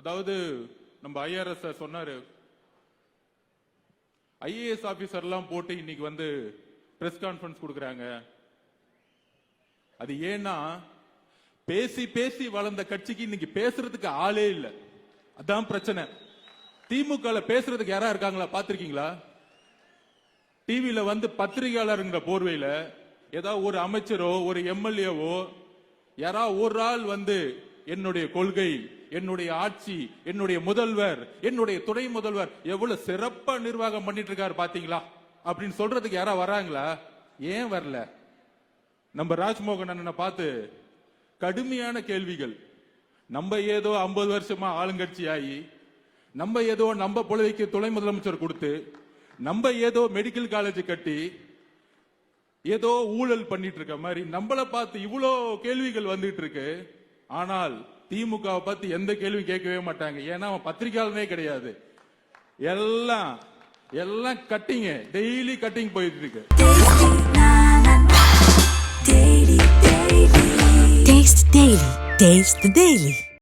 அதாவது நம்ம ஐஆர்எஸ் சொன்னாரு, ஐஏஎஸ் ஆபீசர் எல்லாம் போட்டு இன்னைக்கு வந்து பிரஸ் கான்ஃபரன்ஸ் கொடுக்கறாங்க. அது ஏன்னா பேசி பேசி வளர்ந்த கட்சிக்கு இன்னைக்கு பேசுறதுக்கு ஆளே இல்ல. அதான் பிரச்சனை. திமுக பேசுறதுக்கு யாரா இருக்காங்களா பாத்திருக்கீங்களா? டிவில வந்து பத்திரிகையாளருங்கிற போர்வையில ஏதாவது ஒரு அமைச்சரோ ஒரு எம்எல்ஏவோ யாரா ஒரு ஆள் வந்து என்னுடைய கொள்கை, என்னுடைய ஆட்சி, என்னுடைய முதல்வர், என்னுடைய துணை முதல்வர் எவ்வளவு சிறப்பா நிர்வாகம் பண்ணிட்டு இருக்காரு பாத்தீங்களா அப்படின்னு சொல்றதுக்கு யாரா வராங்களா? ஏன் வரல? நம்ம ராஜ்மோகன் அண்ணனை பார்த்து கடுமையான கேள்விகள். நம்ம ஏதோ 50 வருஷமா ஆளுங்கட்சி ஆகி, நம்ம ஏதோ நம்ம பொழுதைக்கு துணை முதலமைச்சர் கொடுத்து, நம்ம ஏதோ மெடிக்கல் காலேஜ் கட்டி ஏதோ ஊழல் பண்ணிட்டு இருக்க மாதிரி நம்மளை பார்த்து இவ்வளோ கேள்விகள் வந்துட்டு இருக்கு. ஆனால் திமுகவை பார்த்து எந்த கேள்வி கேட்கவே மாட்டாங்க. ஏன்னா அவன் பத்திரிகையாளனே கிடையாது. எல்லாம் கட்டிங்க, டெய்லி கட்டிங் போயிட்டு இருக்கு. Taste the Daily.